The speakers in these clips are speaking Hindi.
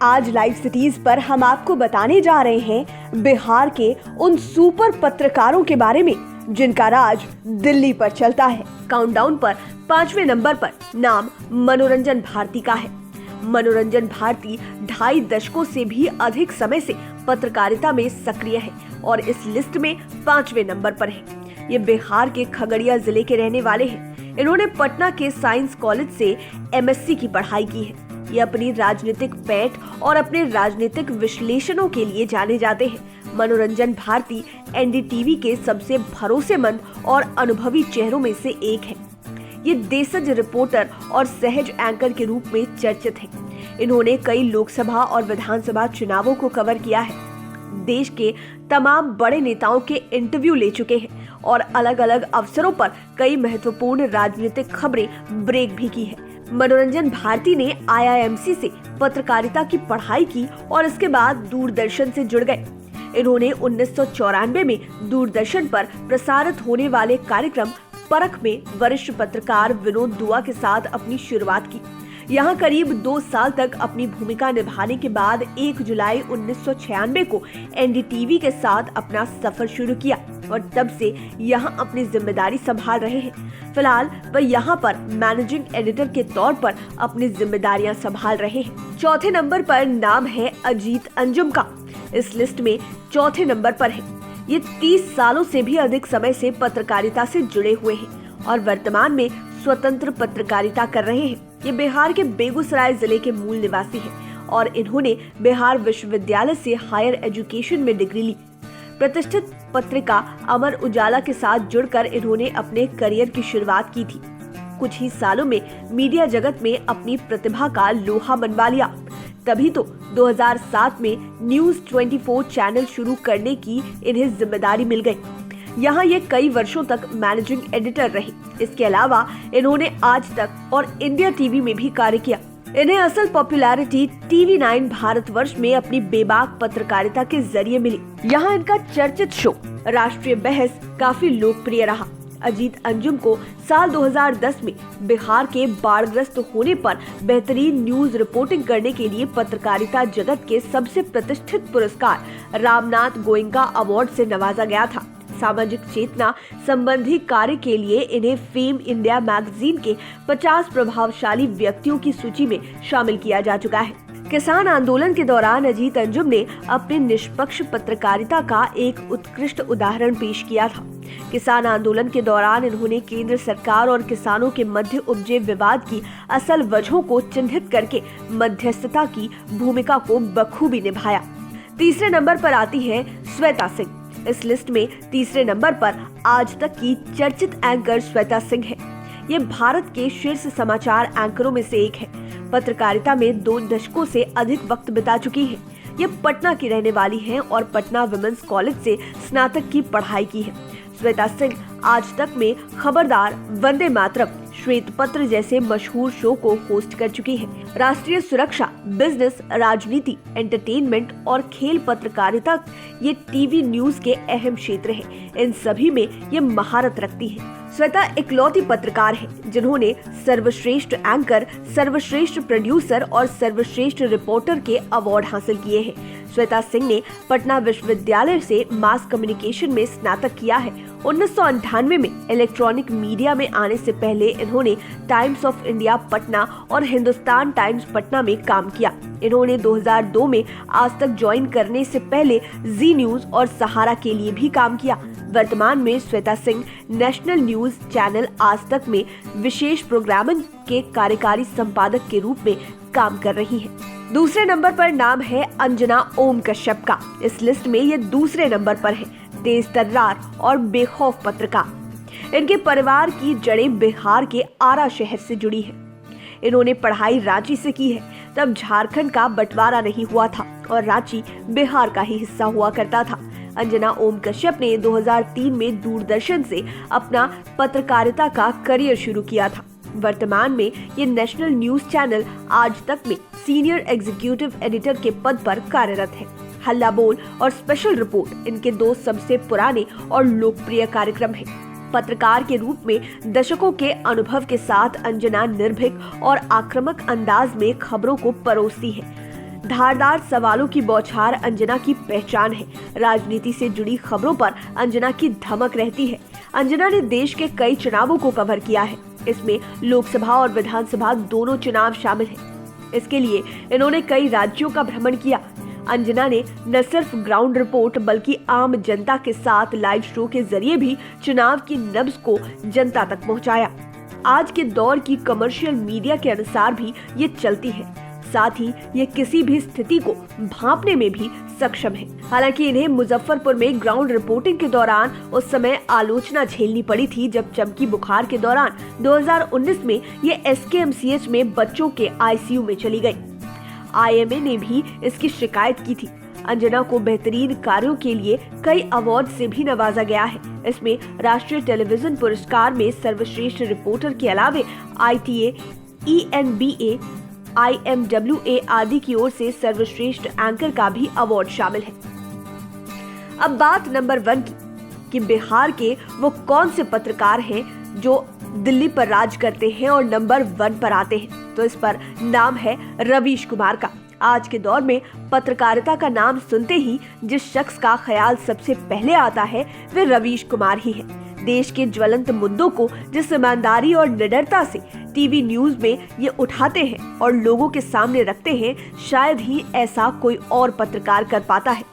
आज लाइव सिटीज पर हम आपको बताने जा रहे हैं बिहार के उन सुपर पत्रकारों के बारे में जिनका राज दिल्ली पर चलता है। काउंटडाउन पर 5वें नंबर पर नाम मनोरंजन भारती का है। मनोरंजन भारती 2.5 दशकों से भी अधिक समय से पत्रकारिता में सक्रिय है और इस लिस्ट में 5वें नंबर पर है। ये बिहार के खगड़िया जिले के रहने वाले हैं। इन्होंने पटना के साइंस कॉलेज से MSc की पढ़ाई की है। ये अपनी राजनीतिक पैठ और अपने राजनीतिक विश्लेषणों के लिए जाने जाते हैं। मनोरंजन भारती NDTV के सबसे भरोसेमंद और अनुभवी चेहरों में से एक है। ये देशज रिपोर्टर और सहज एंकर के रूप में चर्चित हैं। इन्होंने कई लोकसभा और विधानसभा चुनावों को कवर किया है। देश के तमाम बड़े नेताओं के इंटरव्यू ले चुके हैं और अलग अलग अवसरों पर कई महत्वपूर्ण राजनीतिक खबरें ब्रेक भी की है। मनोरंजन भारती ने IIMC से पत्रकारिता की पढ़ाई की और इसके बाद दूरदर्शन से जुड़ गए। इन्होंने 1994 में दूरदर्शन पर प्रसारित होने वाले कार्यक्रम परख में वरिष्ठ पत्रकार विनोद दुआ के साथ अपनी शुरुआत की। यहाँ करीब 2 साल तक अपनी भूमिका निभाने के बाद 1 जुलाई 1996 को NDTV के साथ अपना सफर शुरू किया और तब से यहाँ अपनी जिम्मेदारी संभाल रहे हैं। फिलहाल वह यहाँ पर मैनेजिंग एडिटर के तौर पर अपनी जिम्मेदारियां संभाल रहे हैं। चौथे नंबर पर नाम है अजीत अंजुम का। इस लिस्ट में चौथे नंबर पर है। ये 30 सालों से भी अधिक समय से पत्रकारिता से जुड़े हुए हैं और वर्तमान में स्वतंत्र पत्रकारिता कर रहे हैं। ये बिहार के बेगूसराय जिले के मूल निवासी हैं और इन्होंने बिहार विश्वविद्यालय से हायर एजुकेशन में डिग्री ली। प्रतिष्ठित पत्रिका अमर उजाला के साथ जुड़कर इन्होंने अपने करियर की शुरुआत की थी। कुछ ही सालों में मीडिया जगत में अपनी प्रतिभा का लोहा मनवा लिया। तभी तो 2007 में न्यूज 24 चैनल शुरू करने की इन्हें जिम्मेदारी मिल गई। यहाँ ये कई वर्षों तक मैनेजिंग एडिटर रहे। इसके अलावा इन्होंने आज तक और इंडिया टीवी में भी कार्य किया। इन्हें असल पॉपुलैरिटी TV9 भारतवर्ष में अपनी बेबाक पत्रकारिता के जरिए मिली। यहाँ इनका चर्चित शो राष्ट्रीय बहस काफी लोकप्रिय रहा। अजीत अंजुम को साल 2010 में बिहार के बाढ़ग्रस्त होने पर बेहतरीन न्यूज रिपोर्टिंग करने के लिए पत्रकारिता जगत के सबसे प्रतिष्ठित पुरस्कार रामनाथ गोयनका अवार्ड से नवाजा गया था। सामाजिक चेतना संबंधी कार्य के लिए इन्हें फेम इंडिया मैगजीन के 50 प्रभावशाली व्यक्तियों की सूची में शामिल किया जा चुका है। किसान आंदोलन के दौरान अजीत अंजुम ने अपनी निष्पक्ष पत्रकारिता का एक उत्कृष्ट उदाहरण पेश किया था। किसान आंदोलन के दौरान इन्होंने केंद्र सरकार और किसानों के मध्य उपजे विवाद की असल वजहों को चिन्हित करके मध्यस्थता की भूमिका को बखूबी निभाया। तीसरे नंबर पर आती है श्वेता सिंह। इस लिस्ट में तीसरे नंबर पर आज तक की चर्चित एंकर श्वेता सिंह है। ये भारत के शीर्ष समाचार एंकरों में से एक है। पत्रकारिता में 2 दशकों से अधिक वक्त बिता चुकी है। ये पटना की रहने वाली हैं और पटना विमेंस कॉलेज से स्नातक की पढ़ाई की है। श्वेता सिंह आज तक में खबरदार, वंदे मातरम, श्वेत पत्र जैसे मशहूर शो को होस्ट कर चुकी है। राष्ट्रीय सुरक्षा, बिजनेस, राजनीति, एंटरटेनमेंट और खेल पत्रकारिता ये टीवी न्यूज के अहम क्षेत्र हैं। इन सभी में ये महारत रखती है। श्वेता इकलौती पत्रकार है जिन्होंने सर्वश्रेष्ठ एंकर, सर्वश्रेष्ठ प्रोड्यूसर और सर्वश्रेष्ठ रिपोर्टर के अवार्ड हासिल किए हैं। श्वेता सिंह ने पटना विश्वविद्यालय से मास कम्युनिकेशन में स्नातक किया है। 1998 में इलेक्ट्रॉनिक मीडिया में आने से पहले इन्होंने टाइम्स ऑफ इंडिया पटना और हिंदुस्तान टाइम्स पटना में काम किया। इन्होंने 2002 में आज तक ज्वाइन करने से पहले जी न्यूज और सहारा के लिए भी काम किया। वर्तमान में Shweta Singh national news channel आज तक में विशेष प्रोग्रामिंग के कार्यकारी संपादक के रूप में काम कर रही है। दूसरे नंबर पर नाम है अंजना ओम कश्यप का। इस लिस्ट में ये दूसरे नंबर पर है। तेज तर्रार और बेखौफ पत्रकार। इनके परिवार की जड़ें बिहार के आरा शहर से जुड़ी है। इन्होंने पढ़ाई रांची से की है। तब झारखंड का बंटवारा नहीं हुआ था और रांची बिहार का ही हिस्सा हुआ करता था। अंजना ओम कश्यप ने 2003 में दूरदर्शन से अपना पत्रकारिता का करियर शुरू किया था। वर्तमान में ये नेशनल न्यूज चैनल आज तक में सीनियर एग्जीक्यूटिव एडिटर के पद पर कार्यरत है। हल्ला बोल और स्पेशल रिपोर्ट इनके 2 सबसे पुराने और लोकप्रिय कार्यक्रम हैं। पत्रकार के रूप में दशकों के अनुभव के साथ अंजना निर्भीक और आक्रामक अंदाज में खबरों को परोसती है। धारदार सवालों की बौछार अंजना की पहचान है। राजनीति से जुड़ी खबरों पर अंजना की धमक रहती है। अंजना ने देश के कई चुनावों को कवर किया है। इसमें लोकसभा और विधानसभा दोनों चुनाव शामिल हैं। इसके लिए इन्होंने कई राज्यों का भ्रमण किया। अंजना ने न सिर्फ ग्राउंड रिपोर्ट बल्कि आम जनता के साथ लाइव शो के जरिए भी चुनाव की नब्ज को जनता तक पहुंचाया। आज के दौर की कमर्शियल मीडिया के अनुसार भी ये चलती है। साथ ही ये किसी भी स्थिति को भांपने में भी सक्षम है। हालांकि इन्हें मुजफ्फरपुर में ग्राउंड रिपोर्टिंग के दौरान उस समय आलोचना झेलनी पड़ी थी जब चमकी बुखार के दौरान 2019 में ये SKMCH में बच्चों के ICU में चली गई। IMA ने भी इसकी शिकायत की थी। अंजना को बेहतरीन कार्यों के लिए कई अवार्ड से भी नवाजा गया है। इसमें राष्ट्रीय टेलीविजन पुरस्कार में सर्वश्रेष्ठ रिपोर्टर के अलावे ITA, ENBA, IMWA आदि की ओर से सर्वश्रेष्ठ एंकर का भी अवार्ड शामिल है। अब बात नंबर 1 की कि बिहार के वो कौन से पत्रकार हैं जो दिल्ली पर राज करते हैं और नंबर 1 पर आते हैं, तो इस पर नाम है रवीश कुमार का। आज के दौर में पत्रकारिता का नाम सुनते ही जिस शख्स का ख्याल सबसे पहले आता है वे रवीश कुमार ही हैं। देश के ज्वलंत मुद्दों को जिस ईमानदारी और निडरता से टीवी न्यूज में ये उठाते हैं और लोगों के सामने रखते हैं, शायद ही ऐसा कोई और पत्रकार कर पाता है।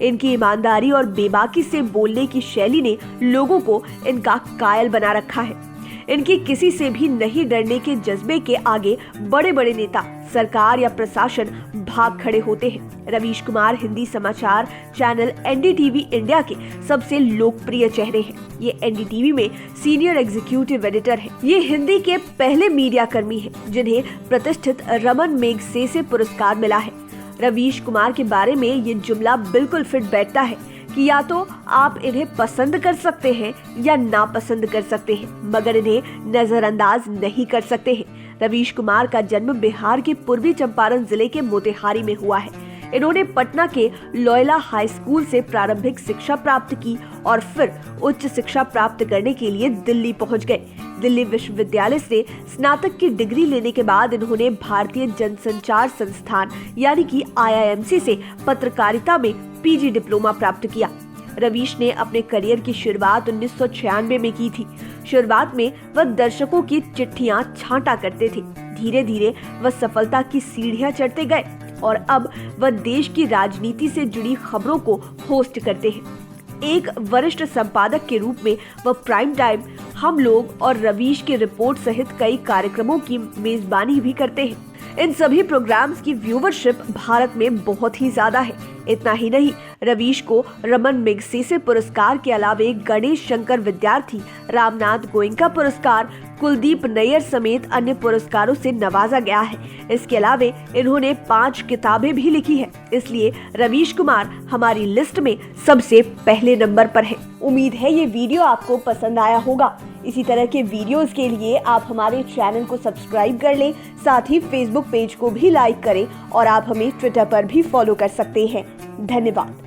इनकी ईमानदारी और बेबाकी से बोलने की शैली ने लोगों को इनका कायल बना रखा है। इनकी किसी से भी नहीं डरने के जज्बे के आगे बड़े बड़े नेता, सरकार या प्रशासन भाग खड़े होते हैं। रवीश कुमार हिंदी समाचार चैनल NDTV इंडिया के सबसे लोकप्रिय चेहरे हैं। ये NDTV में सीनियर एग्जीक्यूटिव एडिटर हैं। ये हिंदी के पहले मीडिया कर्मी हैं जिन्हें प्रतिष्ठित रमन मैगसेसे पुरस्कार मिला है। रवीश कुमार के बारे में ये जुमला बिल्कुल फिट बैठता है कि या तो आप इन्हें पसंद कर सकते हैं या नापसंद कर सकते हैं, मगर इन्हें नजरअंदाज नहीं कर सकते हैं। रवीश कुमार का जन्म बिहार के पूर्वी चंपारण जिले के मोतिहारी में हुआ है। इन्होंने पटना के लोयला हाई स्कूल से प्रारंभिक शिक्षा प्राप्त की और फिर उच्च शिक्षा प्राप्त करने के लिए दिल्ली पहुंच गए। दिल्ली विश्वविद्यालय से स्नातक की डिग्री लेने के बाद इन्होंने भारतीय जनसंचार संस्थान यानी कि IIMC से पत्रकारिता में PG डिप्लोमा प्राप्त किया। रवीश ने अपने करियर की शुरुआत 1996 में की थी। शुरुआत में वह दर्शकों की चिट्ठियां छांटा करते थे। धीरे धीरे वह सफलता की सीढ़ियां चढ़ते गए और अब वह देश की राजनीति से जुड़ी खबरों को होस्ट करते हैं। एक वरिष्ठ संपादक के रूप में वह प्राइम टाइम, हम लोग और रवीश के रिपोर्ट सहित कई कार्यक्रमों की मेजबानी भी करते हैं। इन सभी प्रोग्राम्स की व्यूवरशिप भारत में बहुत ही ज्यादा है। इतना ही नहीं, रवीश को रमन मैगसेसे पुरस्कार के अलावे गणेश शंकर विद्यार्थी, रामनाथ गोयनका पुरस्कार, कुलदीप नैयर समेत अन्य पुरस्कारों से नवाजा गया है। इसके अलावे इन्होंने 5 किताबें भी लिखी है। इसलिए रवीश कुमार हमारी लिस्ट में सबसे पहले नंबर पर है। उम्मीद है ये वीडियो आपको पसंद आया होगा। इसी तरह के वीडियोस के लिए आप हमारे चैनल को सब्सक्राइब कर लें, साथ ही फेसबुक पेज को भी लाइक करें और आप हमें ट्विटर पर भी फॉलो कर सकते हैं। धन्यवाद।